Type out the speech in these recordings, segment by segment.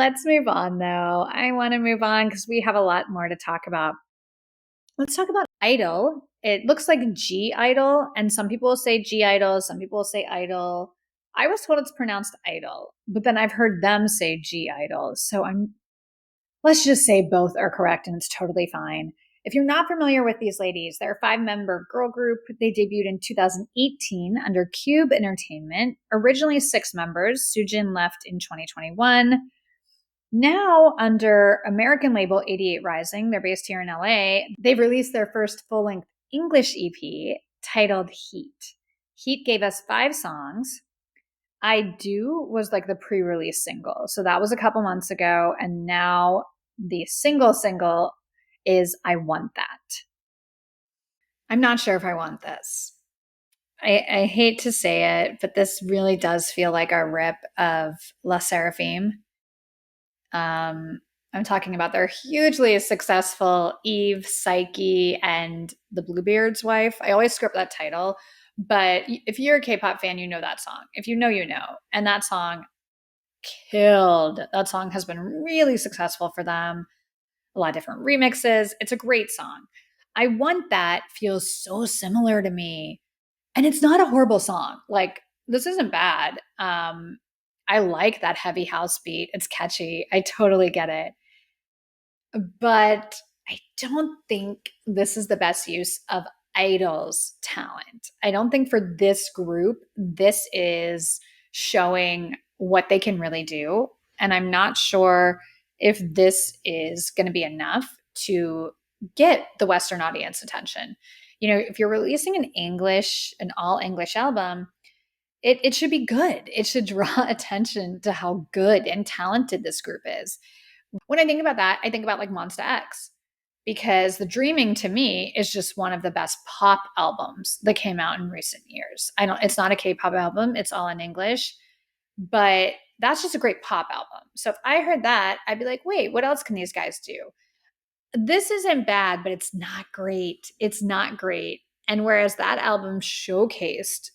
Let's move on though. I want to move on because we have a lot more to talk about. Let's talk about idle. It looks like G-idle, and some people will say G-idle, some people will say idle. I was told it's pronounced idle, but then I've heard them say G-idle. So let's just say both are correct and it's totally fine. If you're not familiar with these ladies, they're a 5-member girl group. They debuted in 2018 under Cube Entertainment. Originally 6 members. Sujin left in 2021. Now, under American label 88 Rising, they're based here in LA, they've released their first full length English EP titled Heat. Heat gave us 5 songs. I Do was like the pre release single. So that was a couple months ago. And now the single is I Want That. I'm not sure if I want this. I hate to say it, but this really does feel like a rip of La Seraphim. I'm talking about their hugely successful Eve, Psyche, and the Bluebeard's wife. I always screw up that title, but if you're a K-pop fan, you know that song. If you know, you know. And that song killed. That song has been really successful for them. A lot of different remixes. It's a great song. I Want That feels so similar to me. And it's not a horrible song. Like, this isn't bad. I like that heavy house beat. It's catchy. I totally get it. But I don't think this is the best use of IDLE's talent. I don't think for this group, this is showing what they can really do. And I'm not sure if this is going to be enough to get the Western audience attention. You know, if you're releasing an all English album, it should be good. It should draw attention to how good and talented this group is. When I think about that, I think about like Monsta X, because The Dreaming to me is just one of the best pop albums that came out in recent years. It's not a K-pop album, it's all in English, but that's just a great pop album. So if I heard that, I'd be like, wait, what else can these guys do? This isn't bad, but it's not great. It's not great. And whereas that album showcased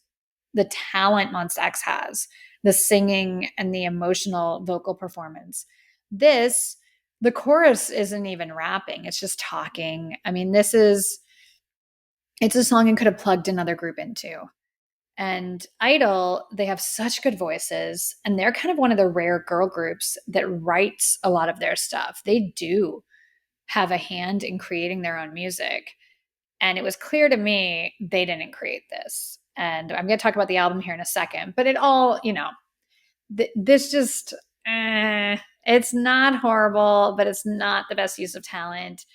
the talent Monsta X has, the singing and the emotional vocal performance, the chorus isn't even rapping, it's just talking. I mean, it's a song you could have plugged another group into. And IDLE, they have such good voices, and they're kind of one of the rare girl groups that writes a lot of their stuff. They do have a hand in creating their own music. And it was clear to me they didn't create this. And I'm going to talk about the album here in a second, but it all, this just, it's not horrible, but it's not the best use of talent.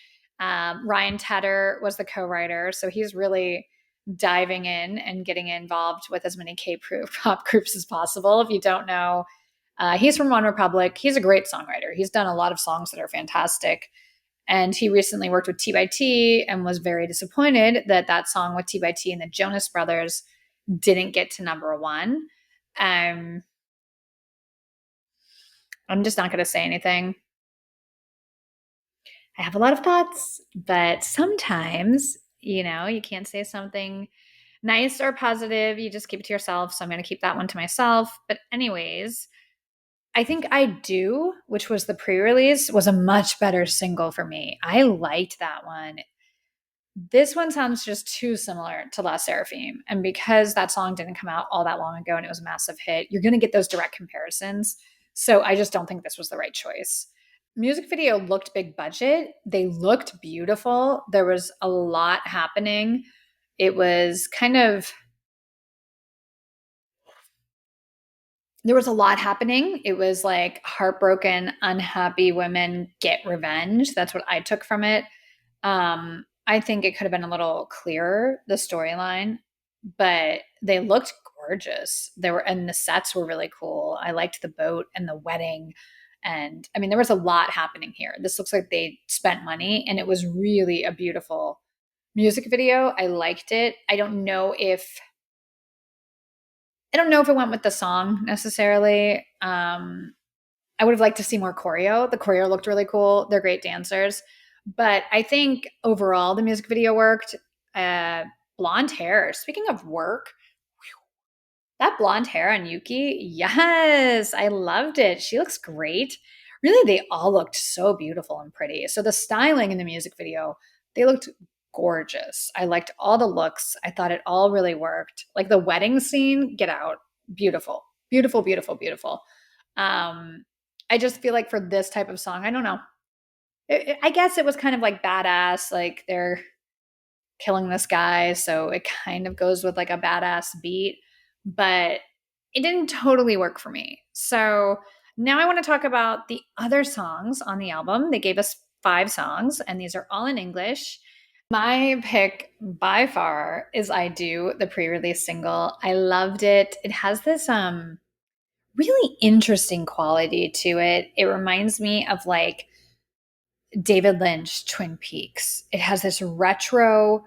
Ryan Tedder was the co-writer, so he's really diving in and getting involved with as many K-pop groups as possible. If you don't know, he's from One Republic. He's a great songwriter. He's done a lot of songs that are fantastic. And he recently worked with T by T and was very disappointed that song with T by T and the Jonas Brothers didn't get to #1. I'm just not going to say anything. I have a lot of thoughts, but sometimes, you can't say something nice or positive. You just keep it to yourself. So I'm going to keep that one to myself. But, anyways, I think I Do, which was the pre release, was a much better single for me. I liked that one. This one sounds just too similar to La Seraphim. And because that song didn't come out all that long ago and it was a massive hit, you're going to get those direct comparisons. So I just don't think this was the right choice. Music video looked big budget. They looked beautiful. There was a lot happening. It was there was a lot happening. It was like heartbroken, unhappy women get revenge. That's what I took from it. I think it could have been a little clearer, the storyline, but they looked gorgeous. And the sets were really cool. I liked the boat and the wedding. And I mean, there was a lot happening here. This looks like they spent money, and it was really a beautiful music video. I liked it. I don't know if it went with the song necessarily. I would have liked to see more choreo. The choreo looked really cool. They're great dancers. But I think overall the music video worked. Blonde hair. Speaking of work, that blonde hair on Yuki, yes, I loved it. She looks great. really they all looked so beautiful and pretty. So the styling in the music video, they looked gorgeous. I liked all the looks. I thought it all really worked. Like the wedding scene, get out. Beautiful. Beautiful, beautiful, beautiful. I just feel like for this type of song, I don't know. I guess it was kind of like badass, like they're killing this guy, so it kind of goes with like a badass beat, but it didn't totally work for me. So now I want to talk about the other songs on the album. They gave us 5 songs, and these are all in English. My pick by far is I Do, the pre-release single. I loved it. It has this really interesting quality to it. It reminds me of like David Lynch Twin Peaks. It has this retro,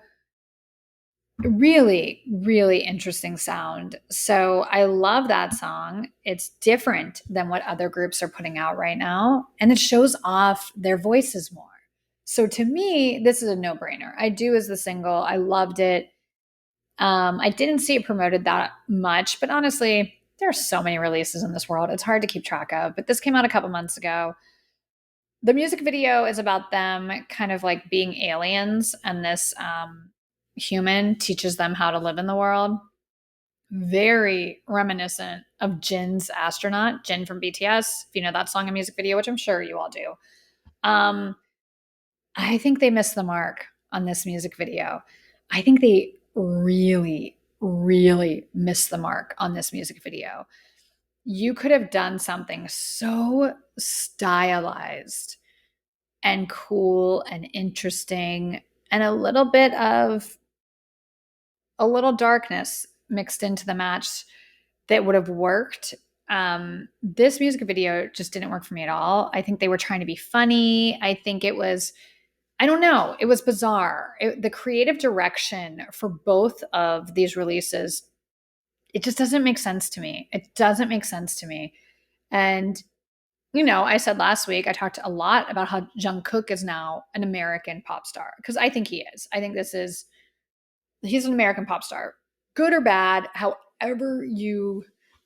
really, really interesting sound. So I love that song. It's different than what other groups are putting out right now, and it shows off their voices more. So to me, this is a no brainer. I Do is the single. I loved it. I didn't see it promoted that much, but honestly, there are so many releases in this world. It's hard to keep track of. But this came out a couple months ago. The music video is about them kind of like being aliens, and this human teaches them how to live in the world. Very reminiscent of Jin's Astronaut, Jin from BTS, if you know that song and music video, which I'm sure you all do. Um, I think they missed the mark on this music video. I think they really, really missed the mark on this music video. You could have done something so stylized and cool and interesting and a little darkness mixed into the match that would have worked. This music video just didn't work for me at all. I think they were trying to be funny. I think it was, I don't know, it was bizarre. The creative direction for both of these releases, it just doesn't make sense to me. It doesn't make sense to me. And I said last week, I talked a lot about how Jungkook is now an American pop star, because I think he is. I think he's an American pop star, good or bad, however you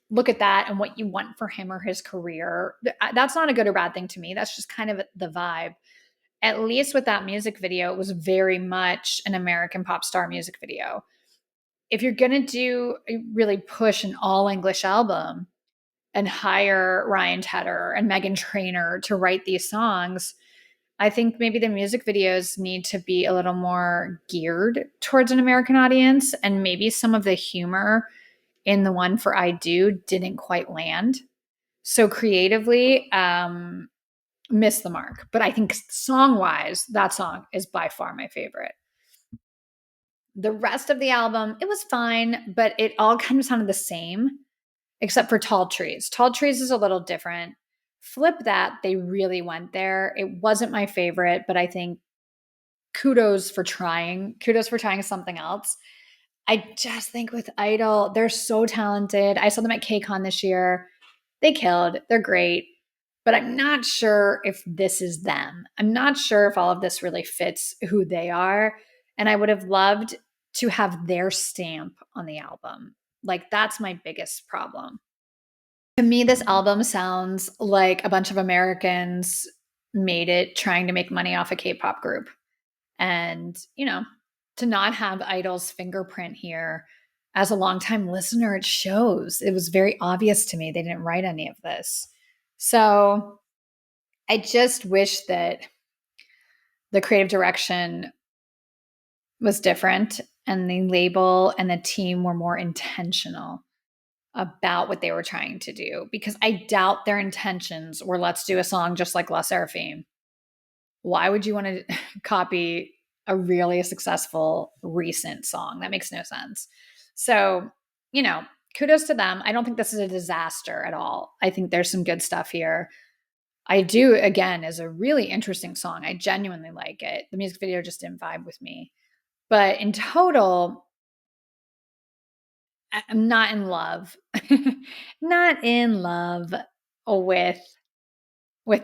look at that and what you want for him or his career. That's not a good or bad thing to me. That's just kind of the vibe. At least with that music video, it was very much an American pop star music video. If you're going to really push an all English album and hire Ryan Tedder and Meghan Trainor to write these songs, I think maybe the music videos need to be a little more geared towards an American audience, and maybe some of the humor in the one for I Do didn't quite land. So creatively, missed the mark. But I think song-wise, that song is by far my favorite. The rest of the album, it was fine, but it all kind of sounded the same, except for Tall Trees. Tall Trees is a little different. Flip that, they really went there. It wasn't my favorite, but I think kudos for trying. Kudos for trying something else. I just think with I-DLE, they're so talented. I saw them at KCON this year. They killed. They're great. But I'm not sure if this is them. I'm not sure if all of this really fits who they are. And I would have loved to have their stamp on the album. Like, that's my biggest problem. To me, this album sounds like a bunch of Americans made it trying to make money off a K-pop group. And, to not have I-DLE's fingerprint here, as a longtime listener, it shows. It was very obvious to me they didn't write any of this. So I just wish that the creative direction was different and the label and the team were more intentional about what they were trying to do, because I doubt their intentions were, let's do a song just like La Seraphim. Why would you want to copy a really successful recent song? That makes no sense. So, kudos to them. I don't think this is a disaster at all. I think there's some good stuff here. I Do, again, is a really interesting song. I genuinely like it. The music video just didn't vibe with me. But in total, I'm not in love. Not in love with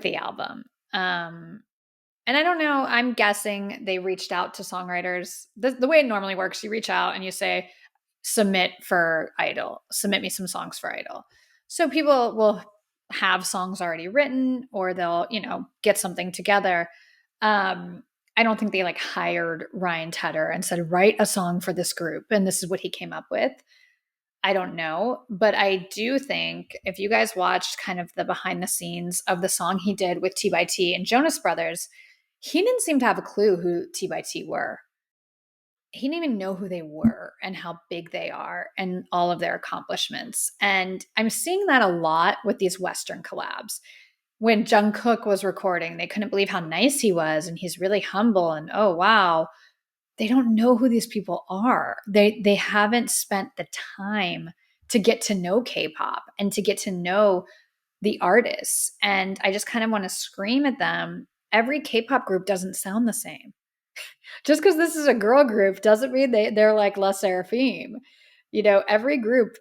the album. And I don't know, I'm guessing they reached out to songwriters. The way it normally works, you reach out and you say, submit for I-DLE, submit me some songs for I-DLE. So people will have songs already written, or they'll, get something together. I don't think they like hired Ryan Tedder and said, write a song for this group. And this is what he came up with. I don't know. But I do think if you guys watched kind of the behind the scenes of the song he did with T by T and Jonas Brothers, he didn't seem to have a clue who T by T were. He didn't even know who they were and how big they are and all of their accomplishments. And I'm seeing that a lot with these Western collabs. When Jungkook was recording, they couldn't believe how nice he was, and he's really humble, and oh wow, they don't know who these people are. They haven't spent the time to get to know K-pop and to get to know the artists. And I just kind of want to scream at them. Every K-pop group doesn't sound the same. Just because this is a girl group doesn't mean they're like La Seraphim. Every group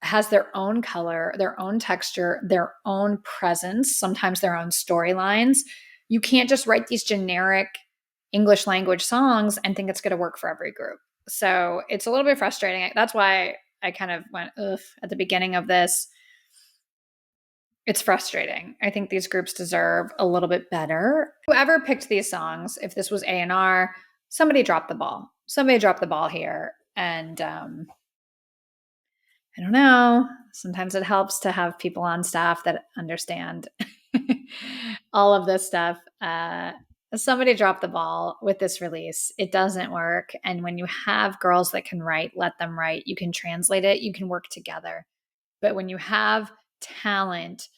has their own color, their own texture, their own presence, sometimes their own storylines. You can't just write these generic English language songs and think it's going to work for every group. So it's a little bit frustrating. That's why I kind of went, ugh, at the beginning of this. It's frustrating. I think these groups deserve a little bit better. Whoever picked these songs, if this was A&R, somebody dropped the ball. Somebody dropped the ball here. And I don't know. Sometimes it helps to have people on staff that understand all of this stuff. Somebody dropped the ball with this release. It doesn't work. And when you have girls that can write, let them write. You can translate it. You can work together. But when you have talent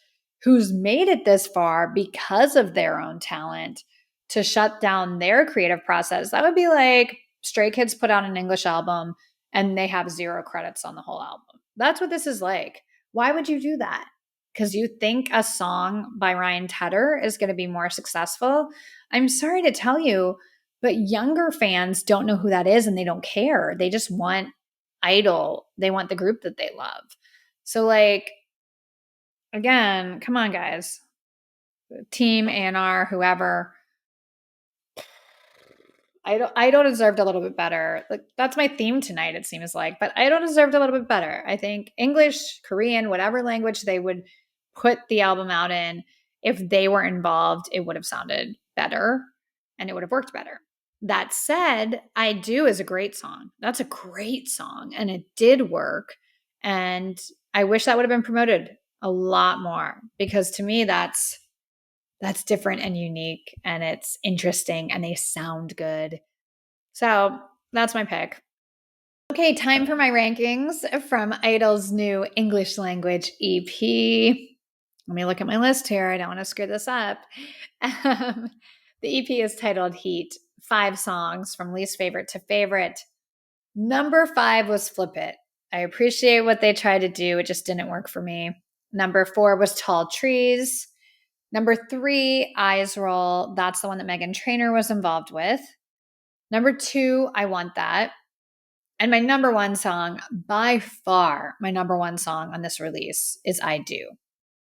who's made it this far because of their own talent to shut down their creative process, that would be like Stray Kids put out an English album and they have 0 credits on the whole album. That's what this is like. Why would you do that? Because you think a song by Ryan Tedder is going to be more successful? I'm sorry to tell you, but younger fans don't know who that is and they don't care. They just want I-DLE. They want the group that they love. So like, again, come on, guys. Team, A&R, whoever. I don't deserved a little bit better. Like, that's my theme tonight, it seems like. But I don't deserved a little bit better. I think English, Korean, whatever language they would put the album out in, if they were involved, it would have sounded better and it would have worked better. That said, I Do is a great song. That's a great song. And it did work. And I wish that would have been promoted a lot more, because to me, that's different and unique and it's interesting and they sound good. So that's my pick. Okay, time for my rankings from I-DLE's new English language EP. Let me look at my list here. I don't want to screw this up. The EP is titled Heat, 5 songs from least favorite to favorite. Number 5 was Flip It. I appreciate what they tried to do. It just didn't work for me. Number 4 was Tall Trees. Number 3, Eyes Roll. That's the one that Meghan Trainor was involved with. Number 2, I Want That. And my number 1 song, by far my number 1 song on this release, is I Do.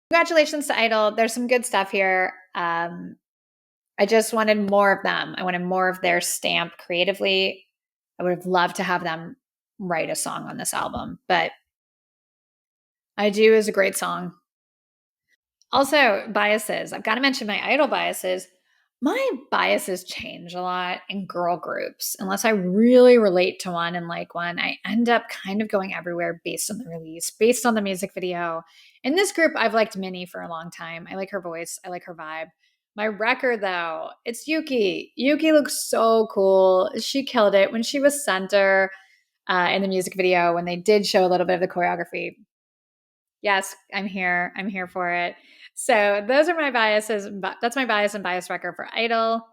Congratulations to I-DLE. There's some good stuff here. I just wanted more of them. I wanted more of their stamp creatively. I would have loved to have them write a song on this album, but I Do is a great song. Also, biases. I've got to mention my I-DLE biases. My biases change a lot in girl groups. Unless I really relate to one and like one, I end up kind of going everywhere based on the release, based on the music video. In this group, I've liked Minnie for a long time. I like her voice. I like her vibe. My record, though, it's Yuki. Yuki looks so cool. She killed it when she was center in the music video, when they did show a little bit of the choreography. Yes, I'm here. I'm here for it. So those are my biases. That's my bias and bias record for I-DLE.